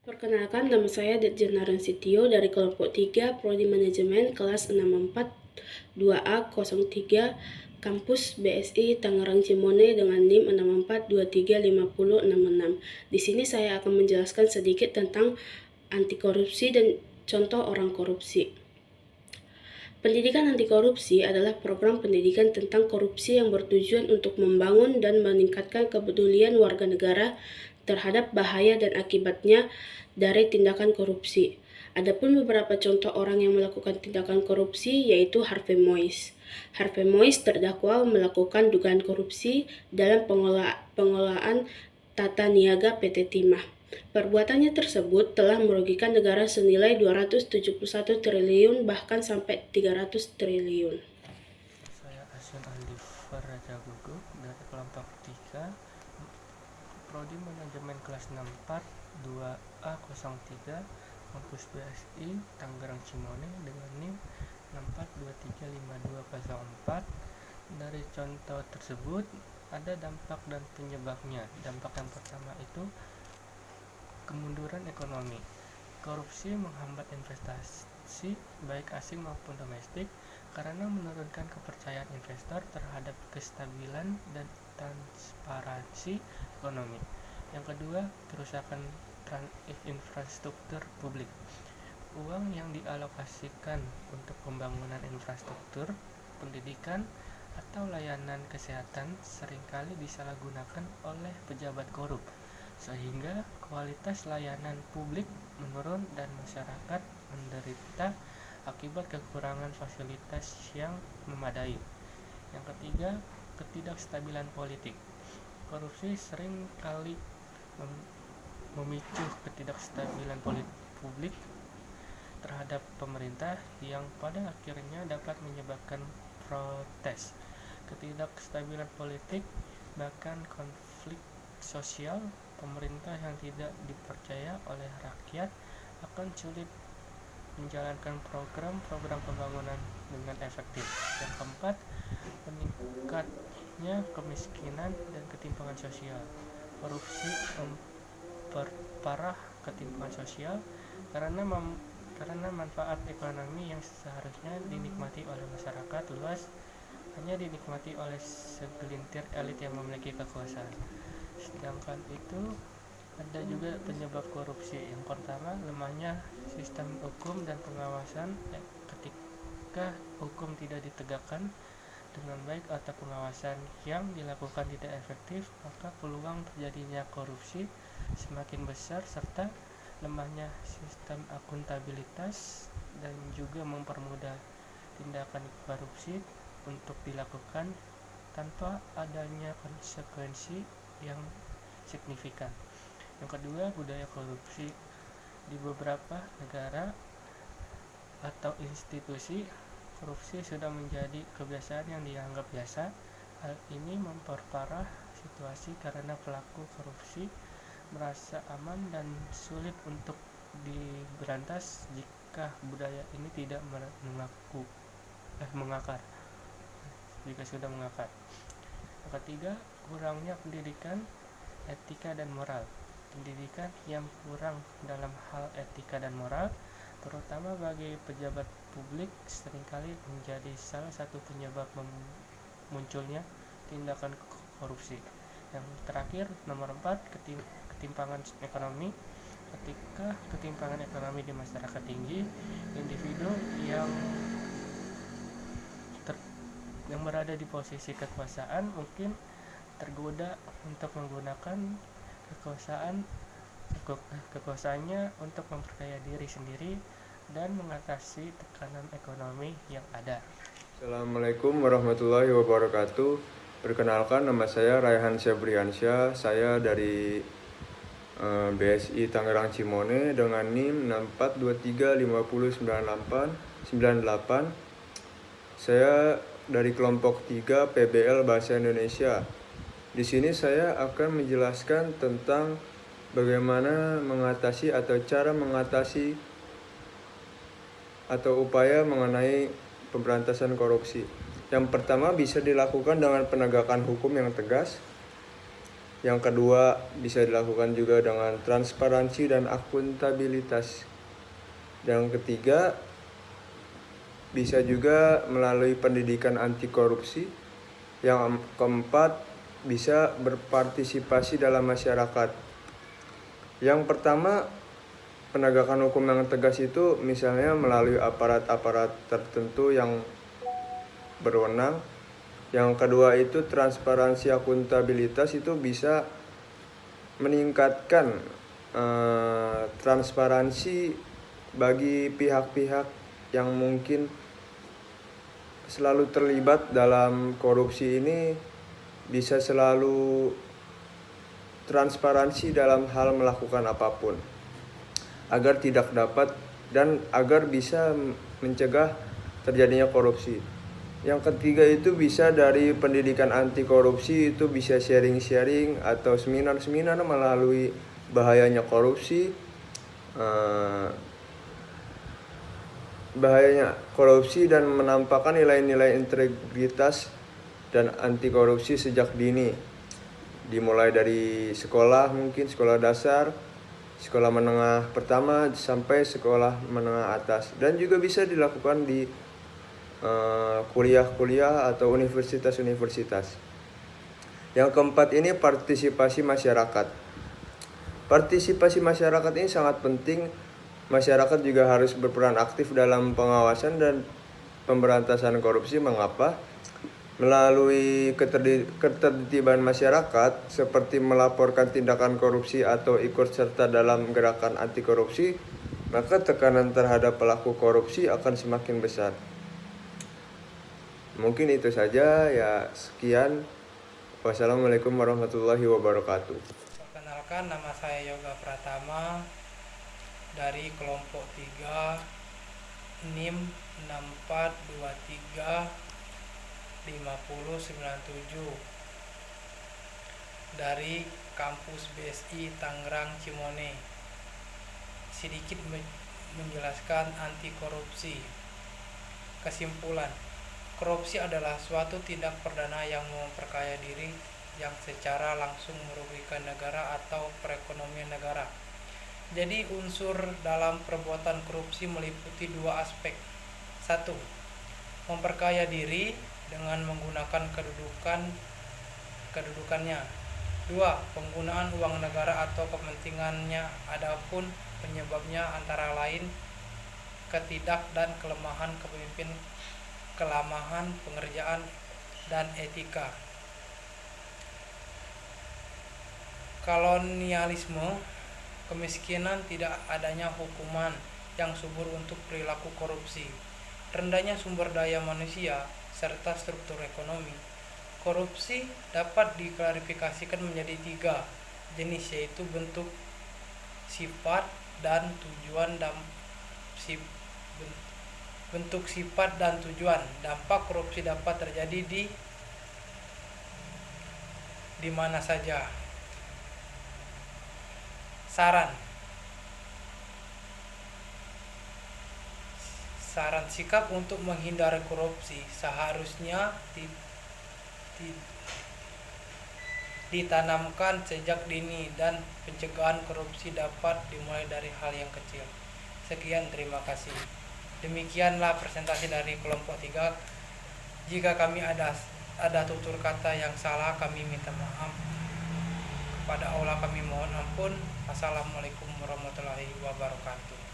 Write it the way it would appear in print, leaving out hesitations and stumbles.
Perkenalkan, nama saya Detjen Naransitio dari kelompok 3 Prodi Manajemen kelas 642A03 Kampus BSI Tangerang Cimone dengan NIM 642350066. Di sini saya akan menjelaskan sedikit tentang anti korupsi dan contoh orang korupsi. Pendidikan anti korupsi adalah program pendidikan tentang korupsi yang bertujuan untuk membangun dan meningkatkan kepedulian warga negara terhadap bahaya dan akibatnya dari tindakan korupsi. Adapun beberapa contoh orang yang melakukan tindakan korupsi yaitu Harvey Mois. Harvey Mois terdakwa melakukan dugaan korupsi dalam pengelolaan tata niaga PT Timah. Perbuatannya tersebut telah merugikan negara senilai 271 triliun bahkan sampai 300 triliun. Saya Asyun Aldifer Raja Guguk dari kelompok 3 Prodi Manajemen kelas 64 2A03 Kampus BSI Tangerang Cimone dengan NIM 642352004. Dari contoh tersebut ada dampak dan penyebabnya. Dampak yang pertama itu kemunduran ekonomi. Korupsi menghambat investasi baik asing maupun domestik karena menurunkan kepercayaan investor terhadap kestabilan dan transparansi ekonomi. Yang kedua, kerusakan infrastruktur publik. Uang yang dialokasikan untuk pembangunan infrastruktur, pendidikan, atau layanan kesehatan seringkali disalahgunakan oleh pejabat korup, sehingga kualitas layanan publik menurun dan masyarakat menderita akibat kekurangan fasilitas yang memadai. Yang ketiga, ketidakstabilan politik. Korupsi sering kali memicu ketidakstabilan publik terhadap pemerintah yang pada akhirnya dapat menyebabkan protes, ketidakstabilan politik, bahkan konflik sosial. Pemerintah yang tidak dipercaya oleh rakyat akan sulit menjalankan program-program pembangunan dengan efektif. Yang keempat, meningkatnya kemiskinan dan ketimpangan sosial. Korupsi memperparah ketimpangan sosial karena manfaat ekonomi yang seharusnya dinikmati oleh masyarakat luas hanya dinikmati oleh segelintir elit yang memiliki kekuasaan. Sedangkan itu ada juga penyebab korupsi. Yang pertama, lemahnya sistem hukum dan pengawasan. Ketika hukum tidak ditegakkan dengan baik atau pengawasan yang dilakukan tidak efektif, maka peluang terjadinya korupsi semakin besar, serta lemahnya sistem akuntabilitas dan juga mempermudah tindakan korupsi untuk dilakukan tanpa adanya konsekuensi yang signifikan. Yang kedua, budaya korupsi. Di beberapa negara atau institusi, korupsi sudah menjadi kebiasaan yang dianggap biasa. Hal ini memperparah situasi karena pelaku korupsi merasa aman dan sulit untuk diberantas jika budaya ini tidak mengakar. Jika sudah mengakar. Yang ketiga, kurangnya pendidikan, etika dan moral. Pendidikan yang kurang dalam hal etika dan moral, terutama bagi pejabat publik, seringkali menjadi salah satu penyebab munculnya tindakan korupsi. Yang terakhir, nomor 4, ketimpangan ekonomi. Ketika ketimpangan ekonomi di masyarakat tinggi, individu yang berada di posisi kekuasaan mungkin tergoda untuk menggunakan kekuasaannya untuk memperkaya diri sendiri dan mengatasi tekanan ekonomi yang ada. Assalamualaikum warahmatullahi wabarakatuh. Perkenalkan, nama saya Raihan Syabriansyah. Saya dari BSI Tangerang Cimone dengan NIM 642350098. Saya dari kelompok 3 PBL Bahasa Indonesia. Di sini saya akan menjelaskan tentang bagaimana mengatasi atau cara mengatasi atau upaya mengenai pemberantasan korupsi. Yang pertama bisa dilakukan dengan penegakan hukum yang tegas. Yang kedua, bisa dilakukan juga dengan transparansi dan akuntabilitas. Yang ketiga, bisa juga melalui pendidikan anti korupsi. Yang keempat, bisa berpartisipasi dalam masyarakat. Yang pertama, penegakan hukum yang tegas itu misalnya melalui aparat-aparat tertentu yang berwenang. Yang kedua itu transparansi akuntabilitas, itu bisa meningkatkan transparansi bagi pihak-pihak yang mungkin selalu terlibat dalam korupsi ini, bisa selalu transparansi dalam hal melakukan apapun agar tidak dapat dan agar bisa mencegah terjadinya korupsi. Yang ketiga itu bisa dari pendidikan anti korupsi, itu bisa sharing-sharing atau seminar-seminar melalui bahayanya korupsi, dan menampakkan nilai-nilai integritas dan anti korupsi sejak dini, dimulai dari sekolah, mungkin sekolah dasar, sekolah menengah pertama sampai sekolah menengah atas, dan juga bisa dilakukan di kuliah-kuliah atau universitas-universitas. Yang keempat ini partisipasi masyarakat. Partisipasi masyarakat ini sangat penting. Masyarakat juga harus berperan aktif dalam pengawasan dan pemberantasan korupsi. Mengapa? Melalui ketertiban masyarakat seperti melaporkan tindakan korupsi atau ikut serta dalam gerakan anti korupsi, maka tekanan terhadap pelaku korupsi akan semakin besar. Mungkin itu saja ya, sekian. Wassalamualaikum warahmatullahi wabarakatuh. Perkenalkan, nama saya Yoga Pratama dari kelompok 3 NIM 6423 5097 dari kampus BSI Tangerang Cimone. Sedikit menjelaskan anti korupsi. Kesimpulan, korupsi adalah suatu tindak pidana yang memperkaya diri yang secara langsung merugikan negara atau perekonomian negara. Jadi unsur dalam perbuatan korupsi meliputi dua aspek. 1. Memperkaya diri dengan menggunakan kedudukannya. 2. Penggunaan uang negara atau kepentingannya. Adapun penyebabnya antara lain ketidak dan kelemahan kepemimpinan, kelemahan pengerjaan dan etika. Kolonialisme, kemiskinan, tidak adanya hukuman yang subur untuk perilaku korupsi, rendahnya sumber daya manusia, serta struktur ekonomi. Korupsi dapat diklarifikasikan menjadi 3 jenis, yaitu bentuk, sifat, dan tujuan. Bentuk, sifat, dan tujuan. Dampak korupsi dapat terjadi di mana saja. Saran sikap untuk menghindari korupsi seharusnya ditanamkan sejak dini, dan pencegahan korupsi dapat dimulai dari hal yang kecil. Sekian, terima kasih. Demikianlah presentasi dari kelompok 3. Jika kami ada tutur kata yang salah, kami minta maaf. Kepada Allah kami mohon ampun. Assalamualaikum warahmatullahi wabarakatuh.